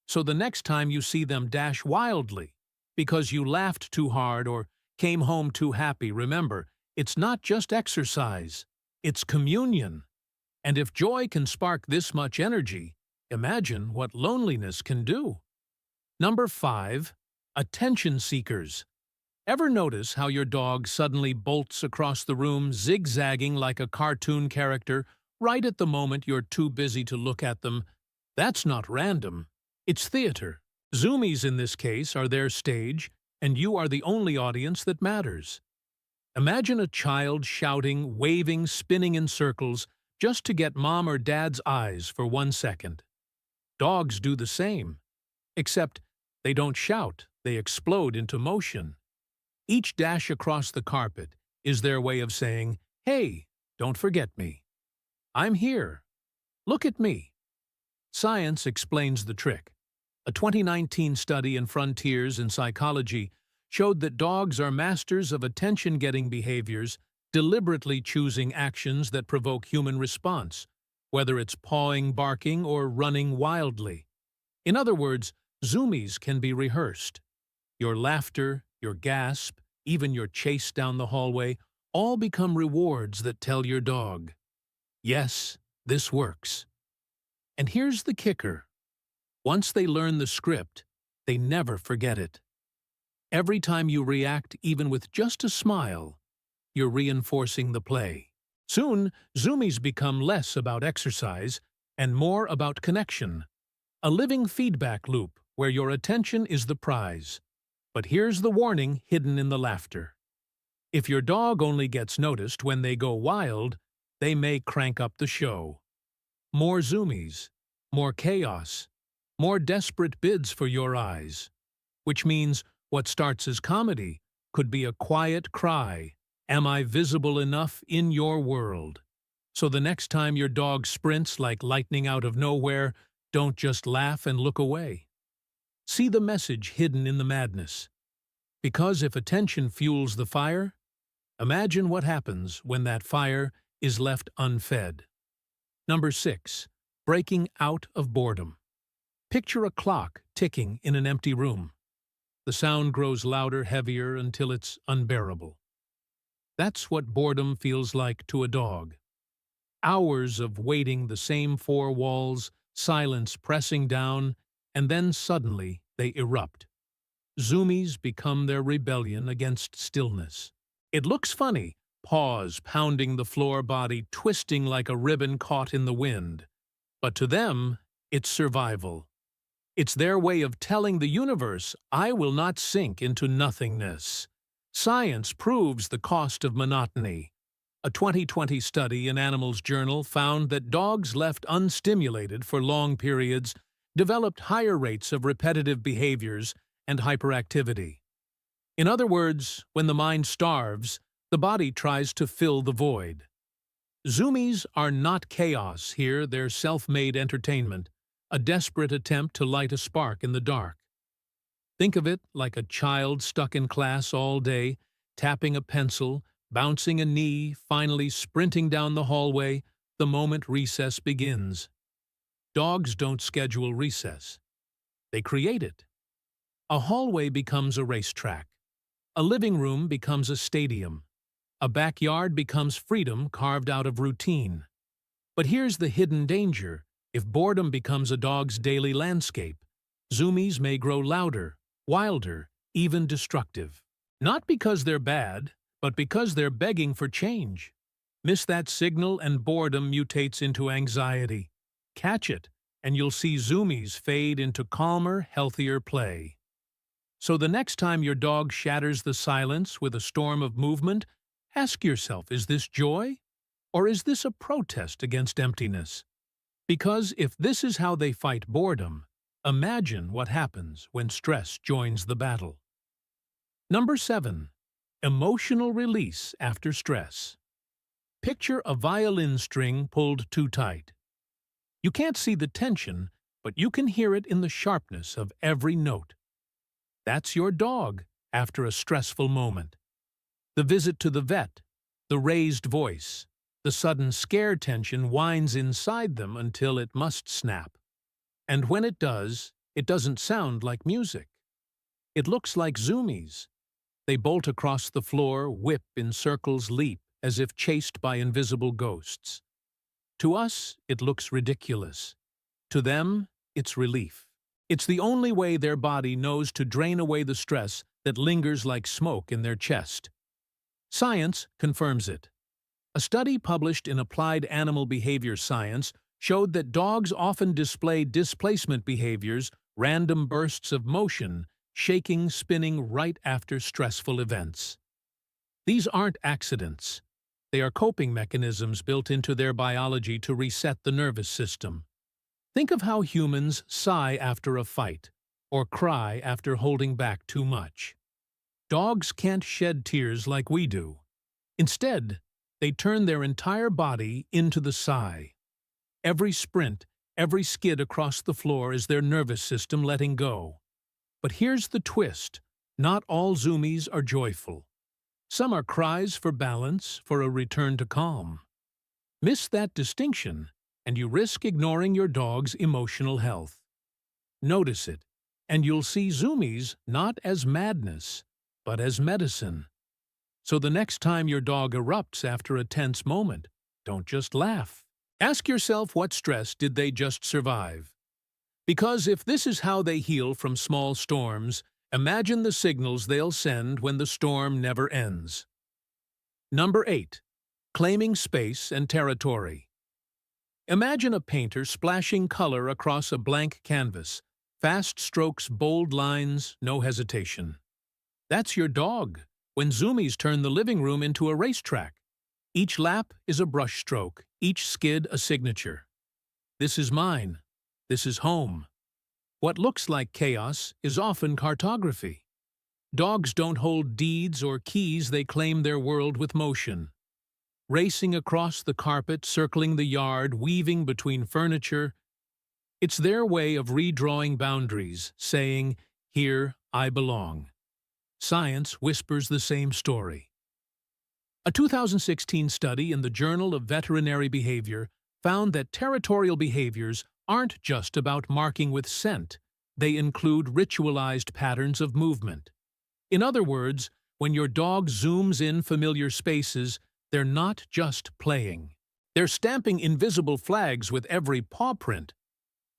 So the next time you see them dash wildly because you laughed too hard or came home too happy, remember, it's not just exercise, it's communion. And if joy can spark this much energy, imagine what loneliness can do. Number 5. Attention seekers. Ever notice how your dog suddenly bolts across the room, zigzagging like a cartoon character, right at the moment you're too busy to look at them? That's not random. It's theater. Zoomies in this case are their stage, and you are the only audience that matters. Imagine a child shouting, waving, spinning in circles just to get mom or dad's eyes for 1 second. Dogs do the same, except they don't shout, they explode into motion. Each dash across the carpet is their way of saying, "Hey, don't forget me. I'm here. Look at me." Science explains the trick. A 2019 study in Frontiers in Psychology showed that dogs are masters of attention-getting behaviors, deliberately choosing actions that provoke human response, whether it's pawing, barking, or running wildly. In other words, zoomies can be rehearsed. Your laughter, your gasp, even your chase down the hallway, all become rewards that tell your dog, yes, this works. And here's the kicker. Once they learn the script, they never forget it. Every time you react, even with just a smile, you're reinforcing the play. Soon, zoomies become less about exercise and more about connection. A living feedback loop where your attention is the prize. But here's the warning hidden in the laughter. If your dog only gets noticed when they go wild, they may crank up the show. More zoomies, more chaos, more desperate bids for your eyes. Which means what starts as comedy could be a quiet cry, "Am I visible enough in your world?" So the next time your dog sprints like lightning out of nowhere, don't just laugh and look away. See the message hidden in the madness. Because if attention fuels the fire, imagine what happens when that fire is left unfed. Number 6. Breaking out of boredom. Picture a clock ticking in an empty room. The sound grows louder, heavier, until it's unbearable. That's what boredom feels like to a dog. Hours of waiting the same 4 walls, silence pressing down, and then suddenly they erupt. Zoomies become their rebellion against stillness. It looks funny, paws pounding the floor, body twisting like a ribbon caught in the wind. But to them, it's survival. It's their way of telling the universe, I will not sink into nothingness. Science proves the cost of monotony. A 2020 study in Animals Journal found that dogs left unstimulated for long periods developed higher rates of repetitive behaviors and hyperactivity. In other words, when the mind starves, the body tries to fill the void. Zoomies are not chaos here, they're self-made entertainment, a desperate attempt to light a spark in the dark. Think of it like a child stuck in class all day, tapping a pencil, bouncing a knee, finally sprinting down the hallway the moment recess begins. Dogs don't schedule recess. They create it. A hallway becomes a racetrack. A living room becomes a stadium. A backyard becomes freedom carved out of routine. But here's the hidden danger. If boredom becomes a dog's daily landscape, zoomies may grow louder, wilder, even destructive. Not because they're bad, but because they're begging for change. Miss that signal and boredom mutates into anxiety. Catch it, and you'll see zoomies fade into calmer, healthier play. So the next time your dog shatters the silence with a storm of movement, ask yourself, is this joy Or is this a protest against emptiness? Because if this is how they fight boredom, imagine what happens when stress joins the battle. Number 7. Emotional release after stress. Picture a violin string pulled too tight. You can't see the tension, but you can hear it in the sharpness of every note. That's your dog after a stressful moment. The visit to the vet, the raised voice, the sudden scare tension winds inside them until it must snap. And when it does, it doesn't sound like music. It looks like zoomies. They bolt across the floor, whip in circles, leap, as if chased by invisible ghosts. To us, it looks ridiculous. To them, it's relief. It's the only way their body knows to drain away the stress that lingers like smoke in their chest. Science confirms it. A study published in Applied Animal Behavior Science showed that dogs often display displacement behaviors, random bursts of motion, shaking, spinning right after stressful events. These aren't accidents. They are coping mechanisms built into their biology to reset the nervous system. Think of how humans sigh after a fight, or cry after holding back too much. Dogs can't shed tears like we do. Instead, they turn their entire body into the sigh. Every sprint, every skid across the floor is their nervous system letting go. But here's the twist. Not all zoomies are joyful. Some are cries for balance, for a return to calm. Miss that distinction, and you risk ignoring your dog's emotional health. Notice it, and you'll see zoomies not as madness, but as medicine. So the next time your dog erupts after a tense moment, don't just laugh. Ask yourself, what stress did they just survive? Because if this is how they heal from small storms, imagine the signals they'll send when the storm never ends. Number 8. Claiming space and territory. Imagine a painter splashing color across a blank canvas. Fast strokes, bold lines, no hesitation. That's your dog, when zoomies turn the living room into a racetrack. Each lap is a brushstroke, each skid a signature. This is mine. This is home. What looks like chaos is often cartography. Dogs don't hold deeds or keys, they claim their world with motion. Racing across the carpet, circling the yard, weaving between furniture. It's their way of redrawing boundaries, saying, "Here I belong." Science whispers the same story. A 2016 study in the Journal of Veterinary Behavior found that territorial behaviors aren't just about marking with scent. They include ritualized patterns of movement. In other words, when your dog zooms in familiar spaces, they're not just playing. They're stamping invisible flags with every paw print.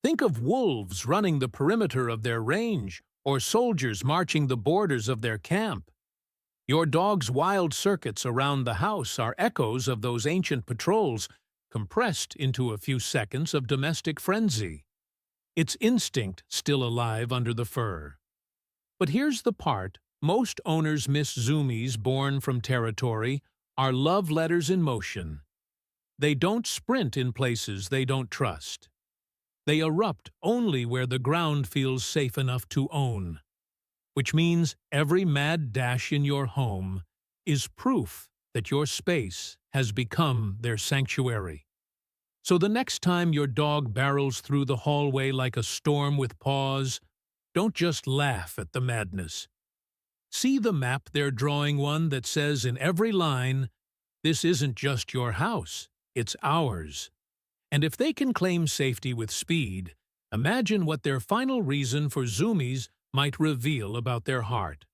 Think of wolves running the perimeter of their range, or soldiers marching the borders of their camp. Your dog's wild circuits around the house are echoes of those ancient patrols, compressed into a few seconds of domestic frenzy. It's instinct still alive under the fur. But here's the part most owners miss: zoomies born from territory are love letters in motion. They don't sprint in places they don't trust. They erupt only where the ground feels safe enough to own. Which means every mad dash in your home is proof that your space has become their sanctuary. So the next time your dog barrels through the hallway like a storm with paws, don't just laugh at the madness. See the map they're drawing, one that says in every line, "This isn't just your house, it's ours." And if they can claim safety with speed, imagine what their final reason for zoomies might reveal about their heart.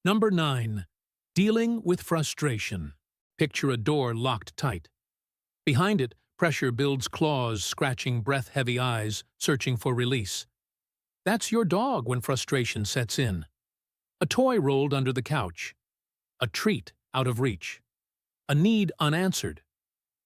Number 9. Dealing with frustration. Picture a door locked tight. Behind it, pressure builds claws, scratching breath-heavy eyes, searching for release. That's your dog when frustration sets in. A toy rolled under the couch. A treat out of reach. A need unanswered.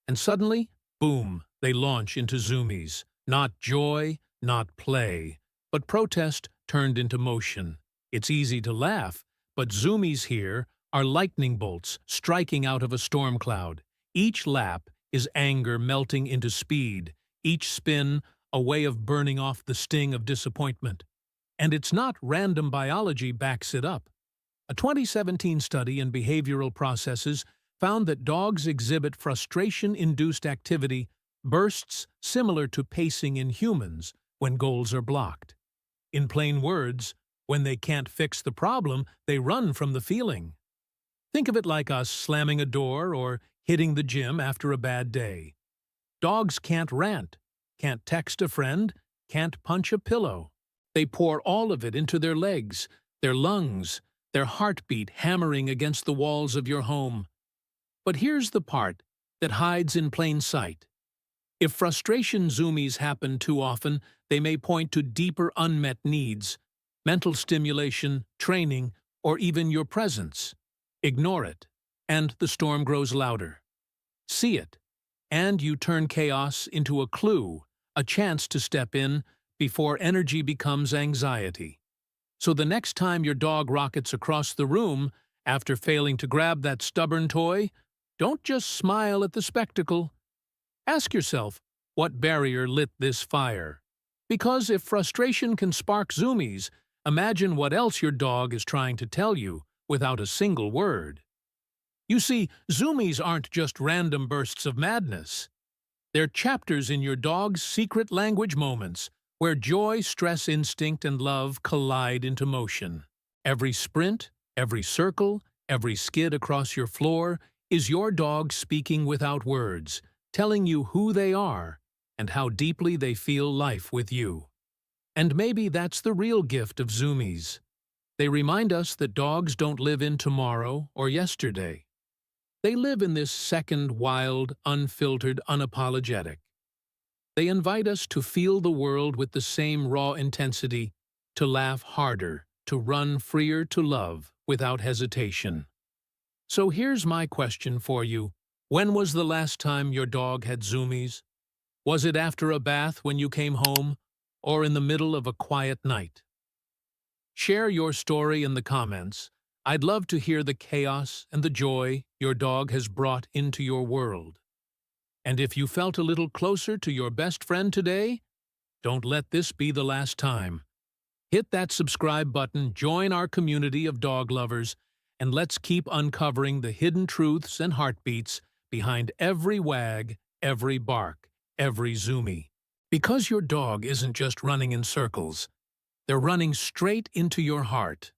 And suddenly, boom, they launch into zoomies. Not joy, not play, but protest turned into motion. It's easy to laugh, but zoomies here are lightning bolts striking out of a storm cloud. Each lap is anger melting into speed, each spin a way of burning off the sting of disappointment. And it's not random biology backs it up. A 2017 study in behavioral processes found that dogs exhibit frustration-induced activity bursts similar to pacing in humans when goals are blocked. In plain words, when they can't fix the problem, they run from the feeling. Think of it like us slamming a door or hitting the gym after a bad day. Dogs can't rant, can't text a friend, can't punch a pillow. They pour all of it into their legs, their lungs, their heartbeat hammering against the walls of your home. But here's the part that hides in plain sight. If frustration zoomies happen too often, they may point to deeper unmet needs, mental stimulation, training, or even your presence. Ignore it, and the storm grows louder. See it, and you turn chaos into a clue, a chance to step in before energy becomes anxiety. So the next time your dog rockets across the room after failing to grab that stubborn toy, don't just smile at the spectacle. Ask yourself, what barrier lit this fire? Because if frustration can spark zoomies, imagine what else your dog is trying to tell you without a single word. You see, zoomies aren't just random bursts of madness. They're chapters in your dog's secret language moments, where joy, stress, instinct, and love collide into motion. Every sprint, every circle, every skid across your floor is your dog speaking without words, telling you who they are and how deeply they feel life with you. And maybe that's the real gift of zoomies. They remind us that dogs don't live in tomorrow or yesterday. They live in this second, wild, unfiltered, unapologetic. They invite us to feel the world with the same raw intensity, to laugh harder, to run freer, to love without hesitation. So here's my question for you. When was the last time your dog had zoomies? Was it after a bath when you came home, or in the middle of a quiet night? Share your story in the comments. I'd love to hear the chaos and the joy your dog has brought into your world. And if you felt a little closer to your best friend today, don't let this be the last time. Hit that subscribe button, join our community of dog lovers, and let's keep uncovering the hidden truths and heartbeats behind every wag, every bark, every zoomie. Because your dog isn't just running in circles, they're running straight into your heart.